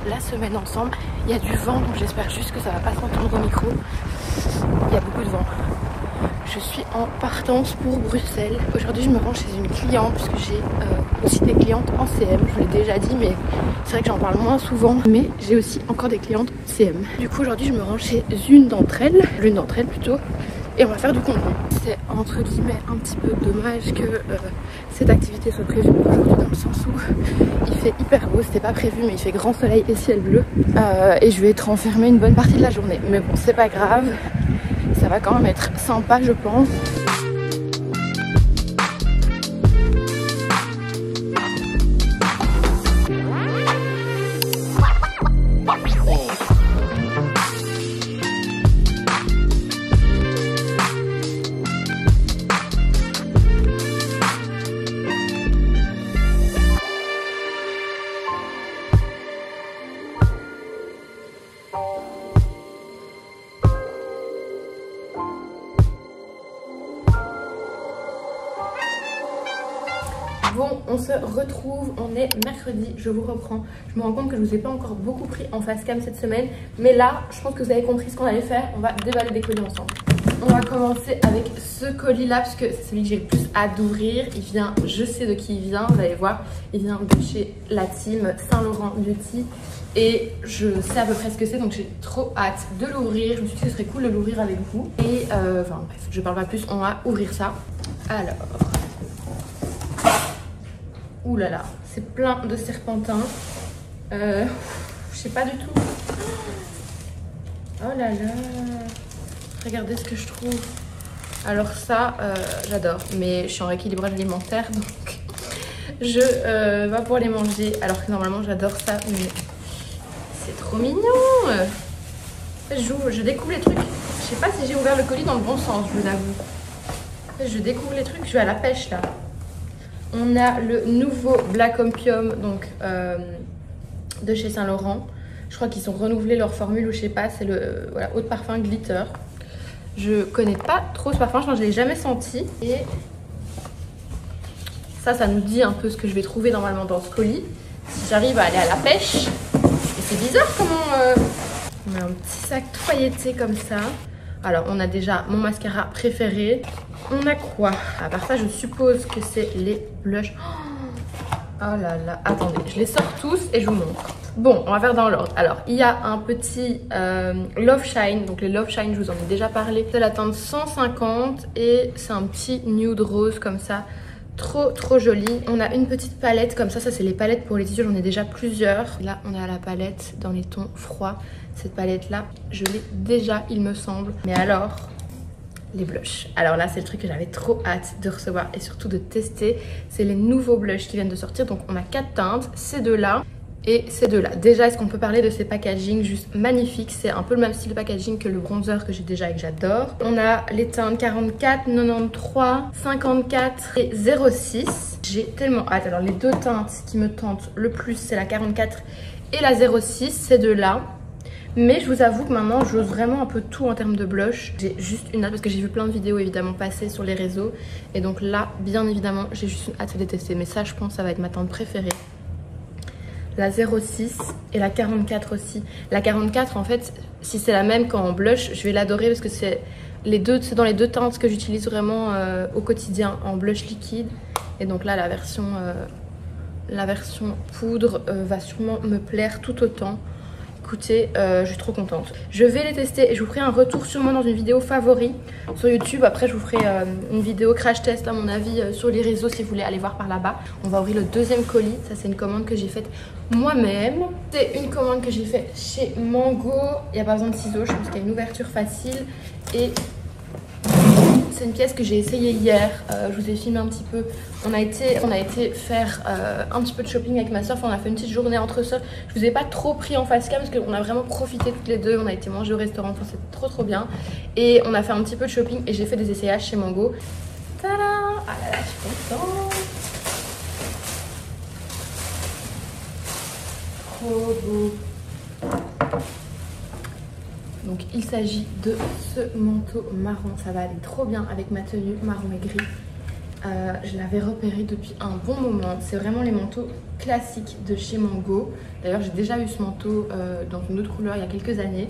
la semaine ensemble. Il y a du vent, donc j'espère juste que ça va pas s'entendre au micro. Il y a beaucoup de vent. Je suis en partance pour Bruxelles. Aujourd'hui je me rends chez une cliente puisque j'ai aussi des clientes en CM. Je vous l'ai déjà dit, mais c'est vrai que j'en parle moins souvent. Mais j'ai aussi encore des clientes CM. Du coup aujourd'hui je me rends chez l'une d'entre elles plutôt. Et on va faire du concours. C'est entre guillemets un petit peu dommage que cette activité soit prévue aujourd'hui, dans le sens où il fait hyper beau, c'était pas prévu mais il fait grand soleil et ciel bleu. Et je vais être enfermée une bonne partie de la journée. Mais bon, c'est pas grave, ça va quand même être sympa je pense. Bon, on se retrouve, on est mercredi, je vous reprends. Je me rends compte que je vous ai pas encore beaucoup pris en face cam cette semaine. Mais là, je pense que vous avez compris ce qu'on allait faire. On va déballer des colis ensemble. On va commencer avec ce colis là, parce que c'est celui que j'ai le plus hâte d'ouvrir. Il vient, je sais de qui il vient, vous allez voir. Il vient de chez la team Saint-Laurent Beauty. Et je sais à peu près ce que c'est, donc j'ai trop hâte de l'ouvrir. Je me suis dit que ce serait cool de l'ouvrir avec vous. Et enfin bref, je parle pas plus, on va ouvrir ça. Alors... ouh là là, c'est plein de serpentins. Je sais pas du tout. Oh là là. Regardez ce que je trouve. Alors ça, j'adore. Mais je suis en rééquilibrage alimentaire, donc je vais pouvoir les manger. Alors que normalement, j'adore ça. Mais c'est trop mignon. Je découvre les trucs. Je sais pas si j'ai ouvert le colis dans le bon sens, je vous avoue. Je découvre les trucs, je vais à la pêche là. On a le nouveau Black Opium donc, de chez Saint-Laurent. Je crois qu'ils ont renouvelé leur formule ou je sais pas. C'est le voilà, eau de parfum glitter. Je connais pas trop ce parfum, je pense que je l'ai jamais senti. Et ça nous dit un peu ce que je vais trouver normalement dans ce colis. Si j'arrive à aller à la pêche. Et c'est bizarre comment... On a un petit sac pailleté comme ça. Alors, on a déjà mon mascara préféré. On a quoi? À part ça, je suppose que c'est les blushs. Oh là là, attendez, je les sors tous et je vous montre. Bon, on va faire dans l'ordre. Alors, il y a un petit Love Shine. Donc, les Love Shine, je vous en ai déjà parlé. C'est la teinte 150 et c'est un petit nude rose comme ça. Trop joli. On a une petite palette comme ça. Ça, c'est les palettes pour les tissus. J'en ai déjà plusieurs. Là, on a la palette dans les tons froids. Cette palette-là, je l'ai déjà, il me semble. Mais alors, les blushs. Alors là, c'est le truc que j'avais trop hâte de recevoir et surtout de tester. C'est les nouveaux blushs qui viennent de sortir. Donc, on a 4 teintes. Ces deux-là et ces deux-là. Déjà, est-ce qu'on peut parler de ces packaging juste magnifiques? C'est un peu le même style de packaging que le bronzer que j'ai déjà et que j'adore. On a les teintes 44, 93, 54 et 06. J'ai tellement hâte. Alors, les deux teintes qui me tentent le plus, c'est la 44 et la 06. Ces deux-là. Mais je vous avoue que maintenant j'ose vraiment un peu tout en termes de blush. J'ai juste une hâte parce que j'ai vu plein de vidéos évidemment passer sur les réseaux. Et donc là, bien évidemment, j'ai juste une hâte de les tester. Mais ça, je pense, ça va être ma teinte préférée. La 06 et la 44 aussi. La 44, en fait, si c'est la même qu'en blush, je vais l'adorer parce que c'est dans les deux teintes que j'utilise vraiment au quotidien en blush liquide. Et donc là, la version poudre va sûrement me plaire tout autant. Écoutez, je suis trop contente. Je vais les tester et je vous ferai un retour sûrement dans une vidéo favori sur YouTube. Après, je vous ferai une vidéo crash test à mon avis sur les réseaux si vous voulez aller voir par là-bas. On va ouvrir le deuxième colis. Ça, c'est une commande que j'ai faite moi-même. C'est une commande que j'ai faite chez Mango. Il n'y a pas besoin de ciseaux, je pense qu'il y a une ouverture facile. Et c'est une pièce que j'ai essayée hier. Je vous ai filmé un petit peu. On a été faire un petit peu de shopping avec ma soeur. On a fait une petite journée entre soeurs. Je vous ai pas trop pris en face cam parce qu'on a vraiment profité toutes les deux. On a été manger au restaurant. Enfin, c'était trop bien. Et on a fait un petit peu de shopping et j'ai fait des essayages chez Mango. Tada! Ah là là, je suis contente. Trop beau. Donc il s'agit de ce manteau marron, ça va aller trop bien avec ma tenue marron et gris. Je l'avais repéré depuis un bon moment. C'est vraiment les manteaux classiques de chez Mango. D'ailleurs, j'ai déjà eu ce manteau dans une autre couleur il y a quelques années.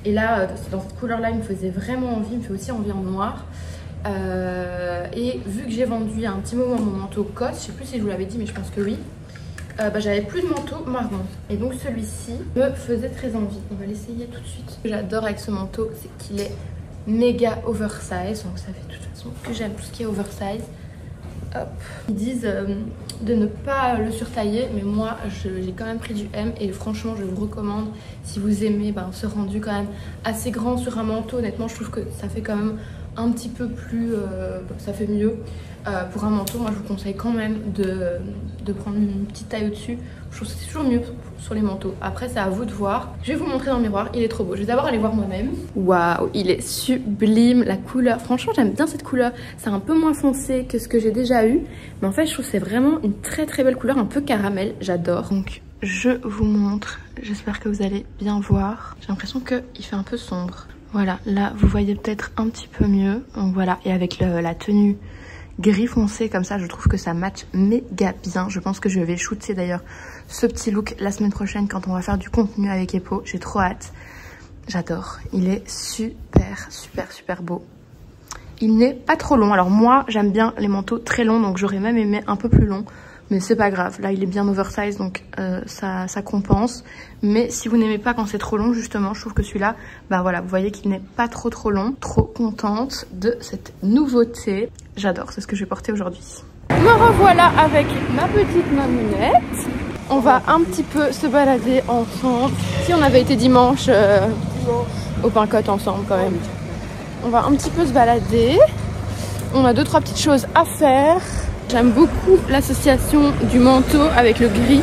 Et là, dans cette couleur-là, il me faisait vraiment envie. Il me fait aussi envie en noir. Et vu que j'ai vendu il y a un petit moment mon manteau Cosse, je sais plus si je vous l'avais dit, mais je pense que oui. J'avais plus de manteau marron. Et donc celui-ci me faisait très envie. On va l'essayer tout de suite. Ce que j'adore avec ce manteau, c'est qu'il est méga oversize. Donc ça fait de toute façon que j'aime tout ce qui est oversize. Hop. Ils disent de ne pas le surtailler, mais moi j'ai quand même pris du M et franchement je vous recommande si vous aimez ce rendu quand même assez grand sur un manteau. Honnêtement je trouve que ça fait quand même un petit peu plus, ça fait mieux. Pour un manteau, moi je vous conseille quand même de prendre une petite taille au-dessus. Je trouve que c'est toujours mieux sur les manteaux. Après c'est à vous de voir. Je vais vous montrer dans le miroir, il est trop beau. Je vais d'abord aller voir moi-même. Waouh, il est sublime, la couleur. Franchement j'aime bien cette couleur. C'est un peu moins foncé que ce que j'ai déjà eu. Mais en fait je trouve que c'est vraiment une très très belle couleur, un peu caramel, j'adore. Donc je vous montre, j'espère que vous allez bien voir. J'ai l'impression qu'il fait un peu sombre. Voilà, là vous voyez peut-être un petit peu mieux. Donc voilà, et avec la tenue gris foncé comme ça, je trouve que ça match méga bien. Je pense que je vais shooter d'ailleurs ce petit look la semaine prochaine quand on va faire du contenu avec Epo. J'ai trop hâte. J'adore. Il est super, super, super beau. Il n'est pas trop long. Alors moi, j'aime bien les manteaux très longs, donc j'aurais même aimé un peu plus long. Mais c'est pas grave. Là, il est bien oversize, donc ça compense. Mais si vous n'aimez pas quand c'est trop long, justement, je trouve que celui-là, voilà, vous voyez qu'il n'est pas trop long. Trop contente de cette nouveauté. J'adore, c'est ce que je vais porter aujourd'hui. Me revoilà avec ma petite mamounette. On va un petit peu se balader ensemble. Si on avait été dimanche au Pain-Côte ensemble quand même. On va un petit peu se balader. On a 2-3 petites choses à faire. J'aime beaucoup l'association du manteau avec le gris.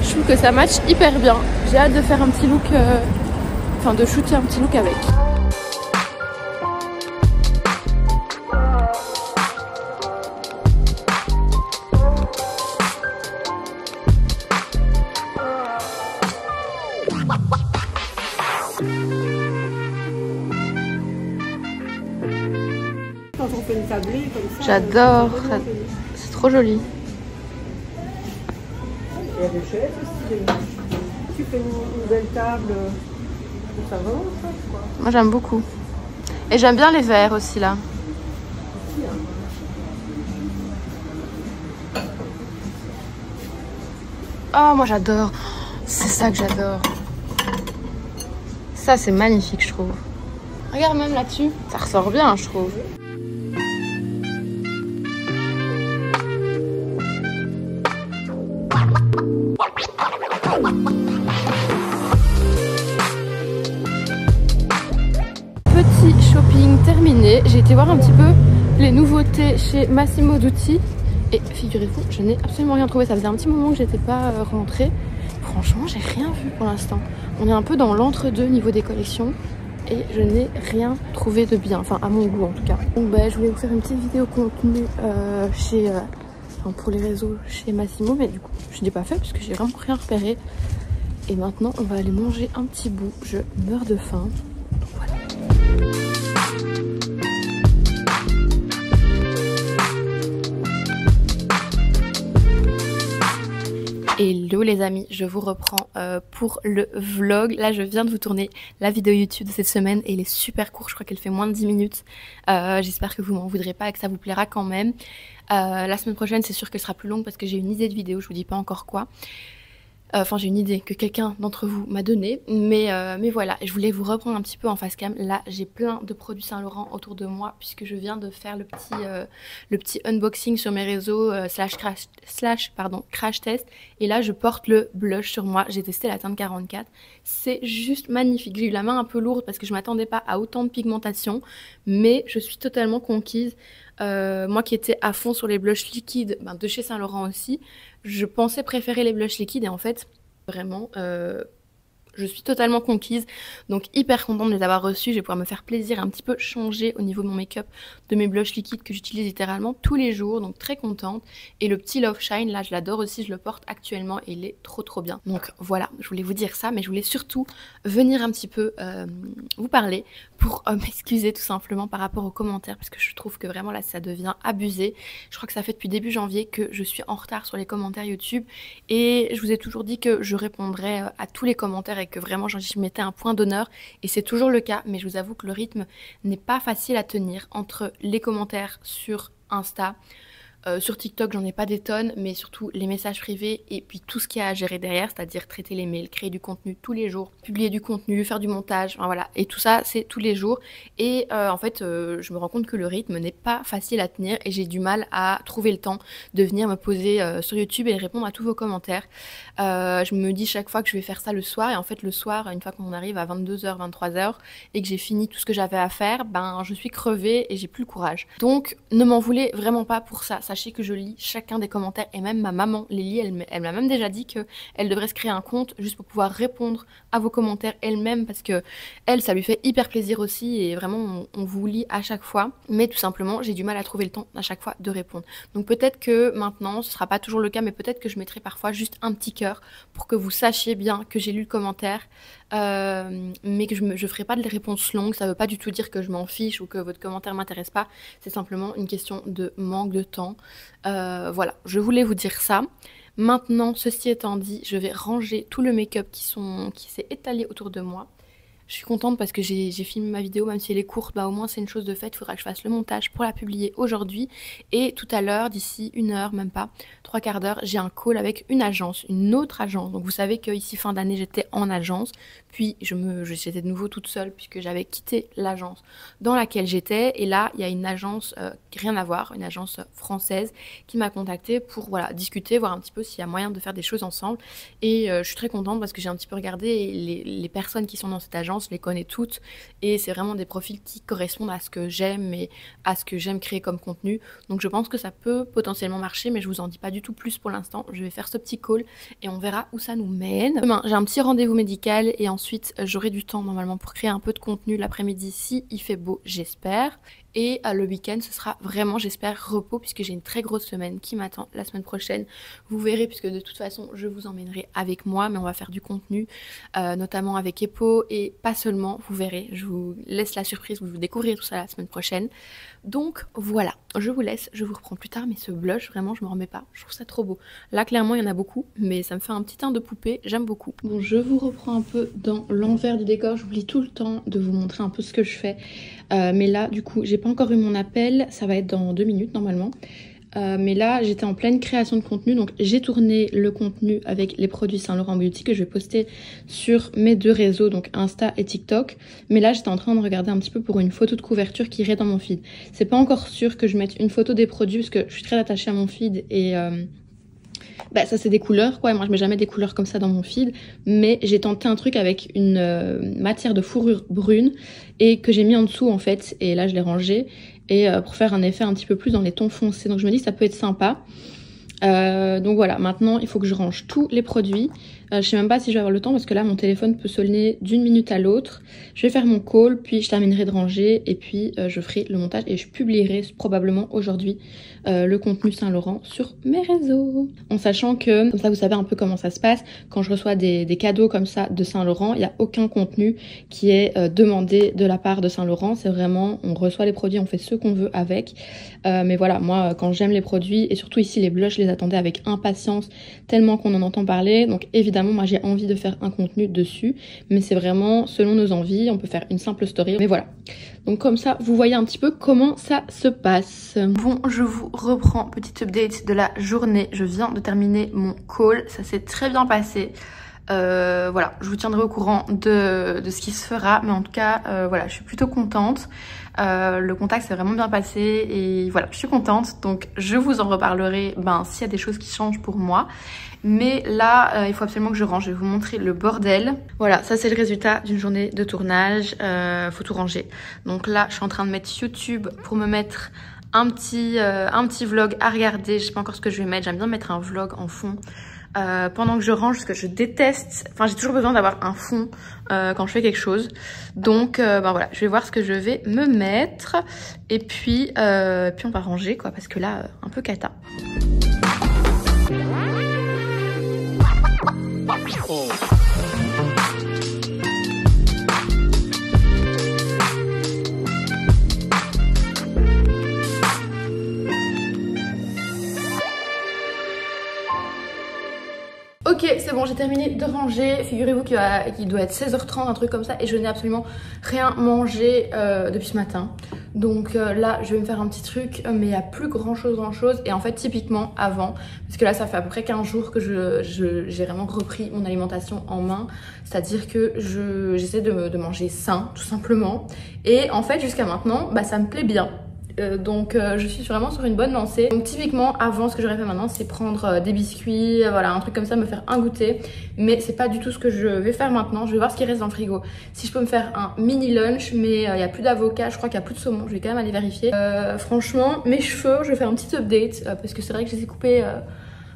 Je trouve que ça match hyper bien. J'ai hâte de faire un petit look, de shooter un petit look avec. Quand on fait une tablée comme ça. J'adore, c'est trop joli. Il y a des chaises aussi. Tu fais une belle table. Ça va en fait quoi. Moi j'aime beaucoup. Et j'aime bien les verres aussi là. Oh moi j'adore. C'est ça que j'adore. Ça c'est magnifique je trouve. Regarde même là-dessus. Ça ressort bien je trouve. Petit shopping terminé. J'ai été voir un petit peu les nouveautés chez Massimo Dutti. Et figurez-vous, je n'ai absolument rien trouvé. Ça faisait un petit moment que j'étais pas rentrée. Franchement, j'ai rien vu pour l'instant. On est un peu dans l'entre-deux niveau des collections. Et je n'ai rien trouvé de bien. Enfin, à mon goût en tout cas. Donc je voulais vous faire une petite vidéo contenu pour les réseaux chez Massimo. Mais du coup, je n'ai pas fait parce que j'ai vraiment rien repéré. Et maintenant, on va aller manger un petit bout. Je meurs de faim. Donc voilà. Hello les amis, je vous reprends pour le vlog. Là je viens de vous tourner la vidéo YouTube de cette semaine et elle est super courte, je crois qu'elle fait moins de 10 minutes. J'espère que vous m'en voudrez pas et que ça vous plaira quand même. La semaine prochaine c'est sûr qu'elle sera plus longue parce que j'ai une idée de vidéo, je vous dis pas encore quoi. Enfin j'ai une idée que quelqu'un d'entre vous m'a donnée, mais voilà, je voulais vous reprendre un petit peu en face cam. Là j'ai plein de produits Saint Laurent autour de moi puisque je viens de faire le petit unboxing sur mes réseaux crash test, et là je porte le blush sur moi. J'ai testé la teinte 44, c'est juste magnifique. J'ai eu la main un peu lourde parce que je m'attendais pas à autant de pigmentation, mais je suis totalement conquise. Moi qui étais à fond sur les blushs liquides de chez Saint Laurent aussi, je pensais préférer les blushs liquides et en fait vraiment je suis totalement conquise, donc hyper contente de les avoir reçus. Je vais pouvoir me faire plaisir, un petit peu changer au niveau de mon make-up, de mes blushs liquides que j'utilise littéralement tous les jours, donc très contente. Et le petit Love Shine, là je l'adore aussi, je le porte actuellement et il est trop bien. Donc voilà, je voulais vous dire ça, mais je voulais surtout venir un petit peu vous parler pour m'excuser tout simplement par rapport aux commentaires, parce que je trouve que vraiment là ça devient abusé. Je crois que ça fait depuis début janvier que je suis en retard sur les commentaires YouTube, et je vous ai toujours dit que je répondrais à tous les commentaires et que vraiment je mettais un point d'honneur, et c'est toujours le cas, mais je vous avoue que le rythme n'est pas facile à tenir entre les commentaires sur Insta. Sur TikTok, j'en ai pas des tonnes, mais surtout les messages privés et puis tout ce qu'il y a à gérer derrière, c'est-à-dire traiter les mails, créer du contenu tous les jours, publier du contenu, faire du montage, enfin voilà. Et tout ça, c'est tous les jours. Et en fait, je me rends compte que le rythme n'est pas facile à tenir et j'ai du mal à trouver le temps de venir me poser sur YouTube et répondre à tous vos commentaires. Je me dis chaque fois que je vais faire ça le soir, et en fait le soir, une fois qu'on arrive à 22h, 23h et que j'ai fini tout ce que j'avais à faire, ben je suis crevée et j'ai plus le courage. Donc ne m'en voulez vraiment pas pour ça. Sachez que je lis chacun des commentaires, et même ma maman les lit. Elle m'a même déjà dit qu'elle devrait se créer un compte juste pour pouvoir répondre à vos commentaires elle-même, parce que elle, ça lui fait hyper plaisir aussi, et vraiment on vous lit à chaque fois. Mais tout simplement, j'ai du mal à trouver le temps à chaque fois de répondre. Donc peut-être que maintenant, ce sera pas toujours le cas, mais peut-être que je mettrai parfois juste un petit cœur pour que vous sachiez bien que j'ai lu le commentaire, mais que je ferai pas de réponses longues. Ça veut pas du tout dire que je m'en fiche ou que votre commentaire m'intéresse pas, c'est simplement une question de manque de temps. Voilà, je voulais vous dire ça. Maintenant, ceci étant dit, je vais ranger tout le make-up qui s'est étalé autour de moi. Je suis contente parce que j'ai filmé ma vidéo, même si elle est courte, bah au moins c'est une chose de faite. Il faudra que je fasse le montage pour la publier aujourd'hui. Et tout à l'heure, d'ici 1 heure, même pas, 3/4 d'heure, j'ai un call avec une agence, une autre agence. Donc vous savez qu'ici, fin d'année, j'étais en agence. Puis j'étais de nouveau toute seule puisque j'avais quitté l'agence dans laquelle j'étais. Et là, il y a une agence, rien à voir, une agence française qui m'a contactée pour voilà, discuter, voir un petit peu s'il y a moyen de faire des choses ensemble. Et je suis très contente parce que j'ai un petit peu regardé les personnes qui sont dans cette agence, je les connais toutes, et c'est vraiment des profils qui correspondent à ce que j'aime et à ce que j'aime créer comme contenu. Donc je pense que ça peut potentiellement marcher, mais je vous en dis pas du tout plus pour l'instant. Je vais faire ce petit call et on verra où ça nous mène. Demain, j'ai un petit rendez-vous médical et ensuite j'aurai du temps normalement pour créer un peu de contenu l'après-midi si il fait beau, j'espère. Et le week-end, ce sera vraiment, j'espère, repos, puisque j'ai une très grosse semaine qui m'attend la semaine prochaine. Vous verrez, puisque de toute façon, je vous emmènerai avec moi, mais on va faire du contenu, notamment avec Epo, et pas seulement, vous verrez. Je vous laisse la surprise, vous découvrirez tout ça la semaine prochaine. Donc voilà, je vous laisse, je vous reprends plus tard, mais ce blush, vraiment, je m'en remets pas. Je trouve ça trop beau. Là, clairement, il y en a beaucoup, mais ça me fait un petit teint de poupée, j'aime beaucoup. Bon, je vous reprends un peu dans l'envers du décor. J'oublie tout le temps de vous montrer un peu ce que je fais. Mais là, du coup, j'ai pas encore eu mon appel, ça va être dans 2 minutes normalement. Mais là, j'étais en pleine création de contenu, donc j'ai tourné le contenu avec les produits Saint Laurent Beauty que je vais poster sur mes 2 réseaux, donc Insta et TikTok. Mais là, j'étais en train de regarder un petit peu pour une photo de couverture qui irait dans mon feed. C'est pas encore sûr que je mette une photo des produits parce que je suis très attachée à mon feed et bah, ça c'est des couleurs quoi, et moi je mets jamais des couleurs comme ça dans mon feed, mais j'ai tenté un truc avec une matière de fourrure brune et que j'ai mis en dessous en fait, et là je l'ai rangé, et pour faire un effet un petit peu plus dans les tons foncés, donc je me dis que ça peut être sympa. Donc voilà, maintenant il faut que je range tous les produits. Je sais même pas si je vais avoir le temps parce que là mon téléphone peut sonner d'une minute à l'autre. Je vais faire mon call, puis je terminerai de ranger, et puis je ferai le montage et je publierai probablement aujourd'hui le contenu Saint Laurent sur mes réseaux. En sachant que, comme ça vous savez un peu comment ça se passe, quand je reçois des cadeaux comme ça de Saint Laurent, il n'y a aucun contenu qui est demandé de la part de Saint Laurent. C'est vraiment, on reçoit les produits, on fait ce qu'on veut avec. Mais voilà, moi quand j'aime les produits, et surtout ici les blushs, je les attendais avec impatience tellement qu'on en entend parler. Donc évidemment moi j'ai envie de faire un contenu dessus, mais c'est vraiment selon nos envies. On peut faire une simple story, mais voilà. Donc comme ça vous voyez un petit peu comment ça se passe. Bon, je vous reprends, petite update de la journée. Je viens de terminer mon call, ça s'est très bien passé. Voilà, je vous tiendrai au courant de ce qui se fera, mais en tout cas voilà, je suis plutôt contente. Le contact s'est vraiment bien passé et voilà, je suis contente, donc je vous en reparlerai s'il y a des choses qui changent pour moi. Mais là, il faut absolument que je range. Je vais vous montrer le bordel. Voilà, ça c'est le résultat d'une journée de tournage. Faut tout ranger. Donc là, je suis en train de mettre YouTube pour me mettre un petit vlog à regarder. Je sais pas encore ce que je vais mettre. J'aime bien mettre un vlog en fond. pendant que je range, parce que je déteste, enfin j'ai toujours besoin d'avoir un fond quand je fais quelque chose. Donc ben voilà, je vais voir ce que je vais me mettre et puis on va ranger quoi, parce que là un peu cata. Ok, c'est bon, j'ai terminé de ranger. Figurez-vous qu'il doit être 16h30, un truc comme ça, et je n'ai absolument rien mangé depuis ce matin. Donc là, je vais me faire un petit truc, mais il n'y a plus grand chose. Et en fait, typiquement avant, parce que là, ça fait à peu près 15 jours que j'ai vraiment repris mon alimentation en main. C'est-à-dire que j'essaie de manger sain, tout simplement. Et en fait, jusqu'à maintenant, bah, ça me plaît bien. Donc je suis vraiment sur une bonne lancée. Donc typiquement avant, ce que j'aurais fait maintenant, c'est prendre des biscuits, voilà, un truc comme ça, me faire un goûter. Mais c'est pas du tout ce que je vais faire maintenant. Je vais voir ce qui reste dans le frigo. Si je peux me faire un mini lunch, mais il n'y a plus d'avocat, je crois qu'il n'y a plus de saumon. Je vais quand même aller vérifier. Franchement, mes cheveux, je vais faire un petit update parce que c'est vrai que je les ai coupés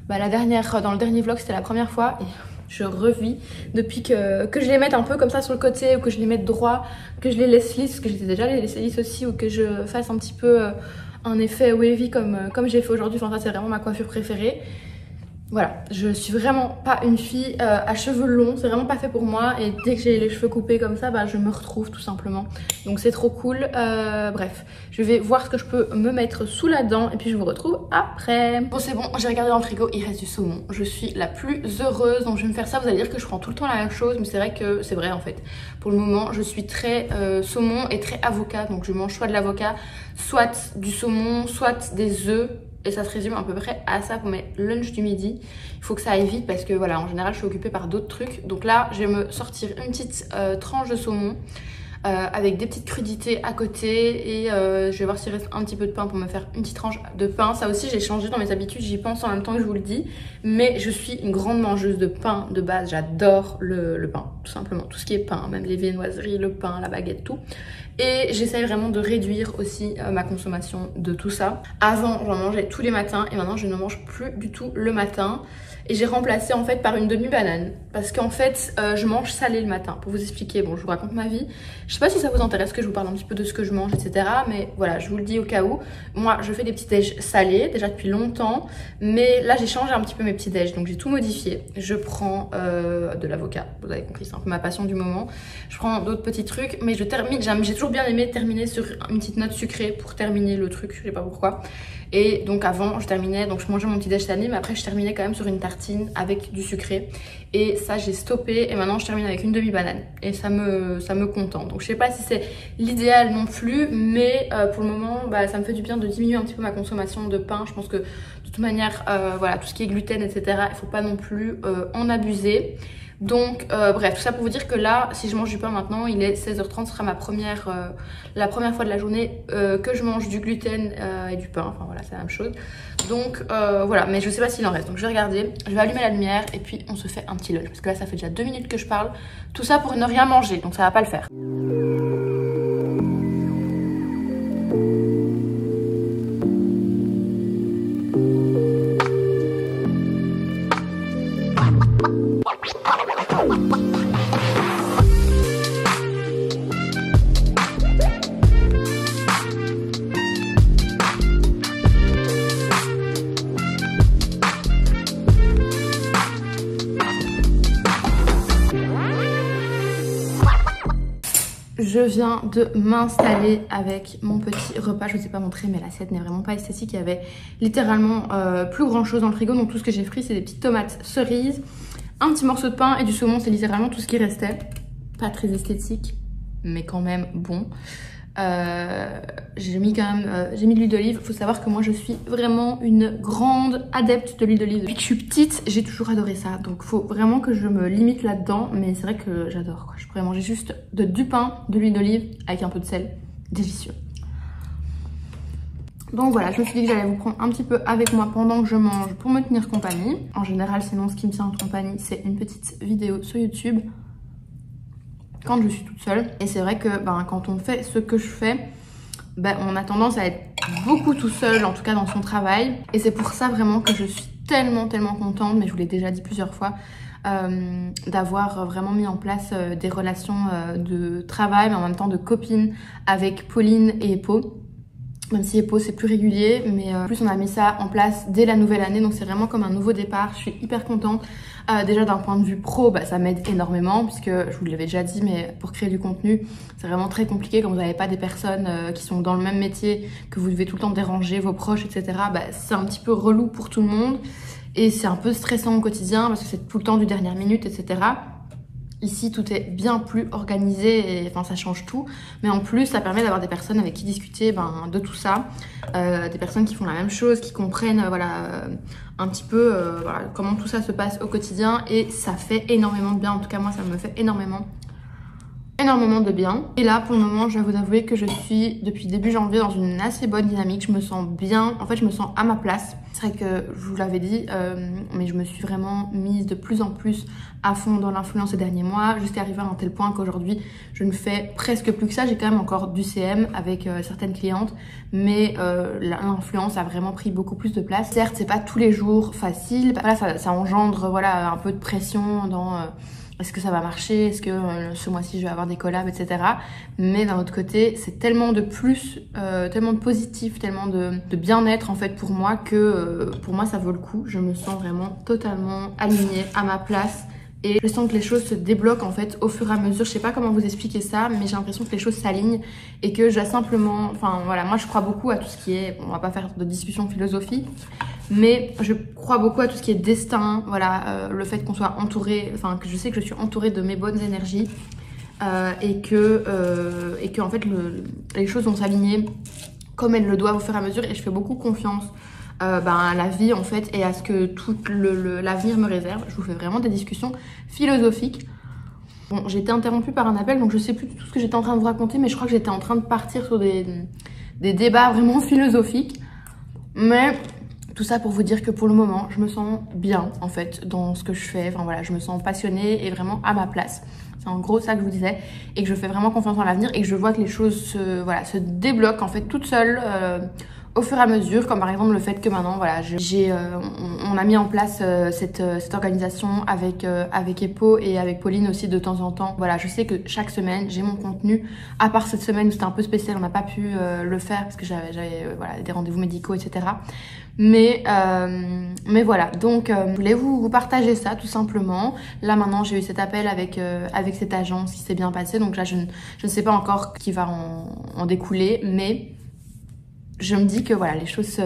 dans le dernier vlog, c'était la première fois. Et je revis depuis que je les mette un peu comme ça sur le côté, ou que je les mette droit, que je les laisse lisses, parce que j'étais déjà les laisser lisses aussi, ou que je fasse un petit peu un effet wavy comme j'ai fait aujourd'hui. Enfin ça c'est vraiment ma coiffure préférée. Voilà, je suis vraiment pas une fille à cheveux longs, c'est vraiment pas fait pour moi, et dès que j'ai les cheveux coupés comme ça, bah, je me retrouve tout simplement. Donc c'est trop cool. Bref, je vais voir ce que je peux me mettre sous la dent et puis je vous retrouve après. Bon c'est bon, j'ai regardé dans le frigo, il reste du saumon. Je suis la plus heureuse, donc je vais me faire ça. Vous allez dire que je prends tout le temps la même chose, mais c'est vrai que c'est vrai en fait. Pour le moment, je suis très saumon et très avocat, donc je mange soit de l'avocat, soit du saumon, soit des œufs. Et ça se résume à peu près à ça pour mes lunchs du midi. Il faut que ça aille vite parce que voilà, en général je suis occupée par d'autres trucs. Donc là je vais me sortir une petite tranche de saumon avec des petites crudités à côté. Et je vais voir s'il reste un petit peu de pain pour me faire une petite tranche de pain. Ça aussi j'ai changé dans mes habitudes, j'y pense en même temps que je vous le dis. Mais je suis une grande mangeuse de pain de base, j'adore le pain, tout simplement. Tout ce qui est pain, même les viennoiseries, le pain, la baguette, tout. Et j'essaye vraiment de réduire aussi ma consommation de tout ça. Avant, j'en mangeais tous les matins et maintenant, je ne mange plus du tout le matin. Et j'ai remplacé en fait par une demi-banane. Parce qu'en fait, je mange salé le matin. Pour vous expliquer, bon, je vous raconte ma vie. Je sais pas si ça vous intéresse que je vous parle un petit peu de ce que je mange, etc. Mais voilà, je vous le dis au cas où. Moi, je fais des petits déj salés déjà depuis longtemps. Mais là, j'ai changé un petit peu mes petits déj. Donc, j'ai tout modifié. Je prends de l'avocat. Vous avez compris, c'est un peu ma passion du moment. Je prends d'autres petits trucs. Mais je termine, j'ai toujours bien aimé terminer sur une petite note sucrée pour terminer le truc. Je sais pas pourquoi. Et donc avant je terminais, donc je mangeais mon petit déj salé, mais après je terminais quand même sur une tartine avec du sucré. Et ça j'ai stoppé et maintenant je termine avec une demi-banane. Et ça me contente. Donc je sais pas si c'est l'idéal non plus, mais pour le moment bah, ça me fait du bien de diminuer un petit peu ma consommation de pain. Je pense que de toute manière, voilà, tout ce qui est gluten, etc., il faut pas non plus en abuser. Donc bref, tout ça pour vous dire que là, si je mange du pain maintenant, il est 16h30, ce sera la première fois de la journée que je mange du gluten et du pain. Enfin voilà, c'est la même chose. Donc voilà, mais je sais pas s'il en reste. Donc je vais regarder, je vais allumer la lumière et puis on se fait un petit lunch. Parce que là, ça fait déjà 2 minutes que je parle. Tout ça pour ne rien manger, donc ça va pas le faire. Je viens de m'installer avec mon petit repas. Je ne vous ai pas montré, mais l'assiette n'est vraiment pas esthétique. Il y avait littéralement plus grand chose dans le frigo. Donc tout ce que j'ai pris, c'est des petites tomates cerises, un petit morceau de pain et du saumon. C'est littéralement tout ce qui restait. Pas très esthétique, mais quand même bon. J'ai mis de l'huile d'olive. Il faut savoir que moi je suis vraiment une grande adepte de l'huile d'olive. Depuis que je suis petite, j'ai toujours adoré ça. Donc faut vraiment que je me limite là-dedans. Mais c'est vrai que j'adore quoi. Je pourrais manger juste du pain, de l'huile d'olive avec un peu de sel. Délicieux. Donc voilà, je me suis dit que j'allais vous prendre un petit peu avec moi pendant que je mange pour me tenir compagnie. En général, sinon ce qui me tient en compagnie, c'est une petite vidéo sur YouTube quand je suis toute seule. Et c'est vrai que quand on fait ce que je fais, on a tendance à être beaucoup tout seul, en tout cas dans son travail. Et c'est pour ça vraiment que je suis tellement contente, mais je vous l'ai déjà dit plusieurs fois, d'avoir vraiment mis en place des relations de travail, mais en même temps de copines avec Pauline et Epo. Même si Epo c'est plus régulier, mais en plus on a mis ça en place dès la nouvelle année, donc c'est vraiment comme un nouveau départ. Je suis hyper contente. Déjà d'un point de vue pro, ça m'aide énormément, puisque je vous l'avais déjà dit, mais pour créer du contenu, c'est vraiment très compliqué quand vous n'avez pas des personnes qui sont dans le même métier, que vous devez tout le temps déranger vos proches, etc. C'est un petit peu relou pour tout le monde, et c'est un peu stressant au quotidien, parce que c'est tout le temps du dernière minute, etc. Ici, tout est bien plus organisé et enfin, ça change tout. Mais en plus, ça permet d'avoir des personnes avec qui discuter de tout ça. Des personnes qui font la même chose, qui comprennent un petit peu comment tout ça se passe au quotidien. Et ça fait énormément de bien. En tout cas, moi, ça me fait énormément de bien. Et là, pour le moment, je vais vous avouer que je suis, depuis début janvier, dans une assez bonne dynamique. Je me sens bien. En fait, je me sens à ma place. C'est vrai que je vous l'avais dit, mais je me suis vraiment mise de plus en plus à fond dans l'influence ces derniers mois, jusqu'à arriver à un tel point qu'aujourd'hui, je ne fais presque plus que ça. J'ai quand même encore du CM avec certaines clientes, mais l'influence a vraiment pris beaucoup plus de place. Certes, c'est pas tous les jours facile. Là, ça engendre un peu de pression dans... est-ce que ça va marcher? Est-ce que ce mois-ci je vais avoir des collabs, etc. Mais d'un autre côté, c'est tellement de plus, tellement de positif, tellement de bien-être en fait pour moi que pour moi ça vaut le coup. Je me sens vraiment totalement alignée à ma place. Et je sens que les choses se débloquent en fait au fur et à mesure. Je sais pas comment vous expliquer ça, mais j'ai l'impression que les choses s'alignent et que je dois simplement... Enfin voilà, moi je crois beaucoup à tout ce qui est... On va pas faire de discussion philosophique, mais je crois beaucoup à tout ce qui est destin. Voilà, le fait qu'on soit entouré... Enfin, que je sais que je suis entourée de mes bonnes énergies et que en fait les choses vont s'aligner comme elles le doivent au fur et à mesure. Et je fais beaucoup confiance à la vie en fait et à ce que tout l'avenir me réserve. Je vous fais vraiment des discussions philosophiques. Bon, j'ai été interrompue par un appel, donc je sais plus tout ce que j'étais en train de vous raconter, mais je crois que j'étais en train de partir sur des débats vraiment philosophiques. Mais tout ça pour vous dire que pour le moment, je me sens bien en fait dans ce que je fais. Enfin voilà, je me sens passionnée et vraiment à ma place. C'est en gros ça que je vous disais, et que je fais vraiment confiance en l'avenir et que je vois que les choses se débloquent en fait toutes seules au fur et à mesure, comme par exemple le fait que maintenant voilà, on a mis en place cette organisation avec Epo et avec Pauline aussi de temps en temps. Voilà, je sais que chaque semaine j'ai mon contenu, à part cette semaine où c'était un peu spécial, on n'a pas pu le faire parce que j'avais des rendez-vous médicaux, etc. Mais voilà, donc je voulais vous partager ça tout simplement. Là maintenant j'ai eu cet appel avec cette agence qui s'est bien passé, donc là je ne sais pas encore qui va en découler, mais je me dis que voilà, les choses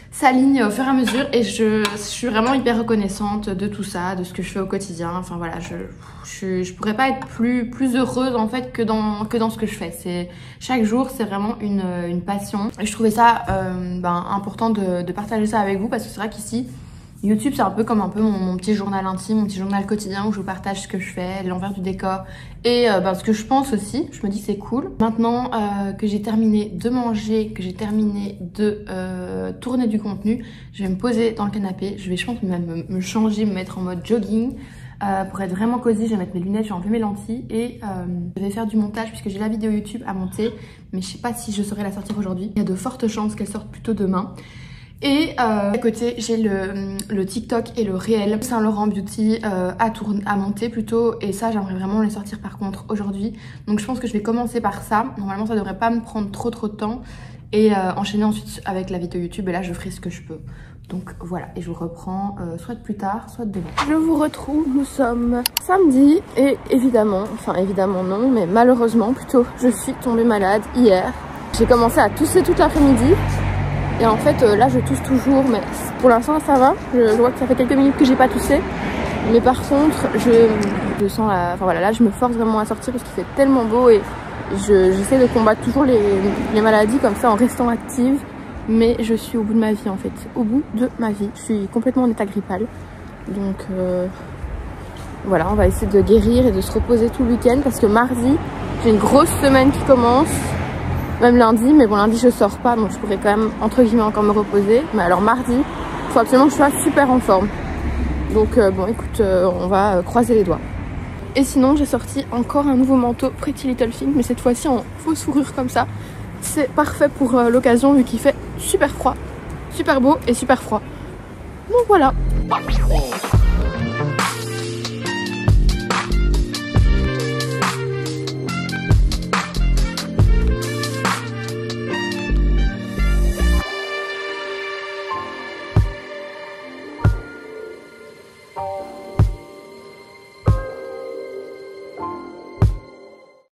s'alignent au fur et à mesure et je suis vraiment hyper reconnaissante de tout ça, de ce que je fais au quotidien. Enfin voilà, je pourrais pas être plus heureuse en fait que dans ce que je fais. Chaque jour c'est vraiment une passion et je trouvais ça important de partager ça avec vous, parce que c'est vrai qu'ici YouTube c'est un peu mon petit journal intime, mon petit journal quotidien où je vous partage ce que je fais, l'envers du décor et ce que je pense aussi. Je me dis c'est cool. Maintenant que j'ai terminé de manger, que j'ai terminé de tourner du contenu, je vais me poser dans le canapé. Je vais je pense même me changer, me mettre en mode jogging pour être vraiment cosy. Je vais mettre mes lunettes, je vais enlever mes lentilles et je vais faire du montage puisque j'ai la vidéo YouTube à monter, mais je sais pas si je saurai la sortir aujourd'hui. Il y a de fortes chances qu'elle sorte plutôt demain. Et à côté j'ai le TikTok et le réel Saint Laurent Beauty à monter plutôt, et ça j'aimerais vraiment les sortir par contre aujourd'hui. Donc je pense que je vais commencer par ça. Normalement ça devrait pas me prendre trop de temps et enchaîner ensuite avec la vidéo YouTube, et là je ferai ce que je peux. Donc voilà, et je vous reprends soit plus tard, soit demain. Je vous retrouve, nous sommes samedi et évidemment non, mais malheureusement plutôt, je suis tombée malade hier. J'ai commencé à tousser toute l'après-midi. Et en fait là je tousse toujours, mais pour l'instant ça va. Je vois que ça fait quelques minutes que j'ai pas toussé. Mais par contre je sens là je me force vraiment à sortir parce qu'il fait tellement beau et j'essaie de combattre toujours les maladies comme ça en restant active. Mais je suis au bout de ma vie en fait. Au bout de ma vie. Je suis complètement en état grippal. Donc voilà, on va essayer de guérir et de se reposer tout le week-end parce que mardi j'ai une grosse semaine qui commence. Même lundi, mais bon lundi je sors pas, donc je pourrais quand même entre guillemets encore me reposer. Mais alors mardi, il faut absolument que je sois super en forme. Donc bon écoute, on va croiser les doigts. Et sinon j'ai sorti encore un nouveau manteau Pretty Little Thing, mais cette fois-ci en fausse fourrure comme ça. C'est parfait pour l'occasion vu qu'il fait super froid, super beau et super froid. Donc voilà.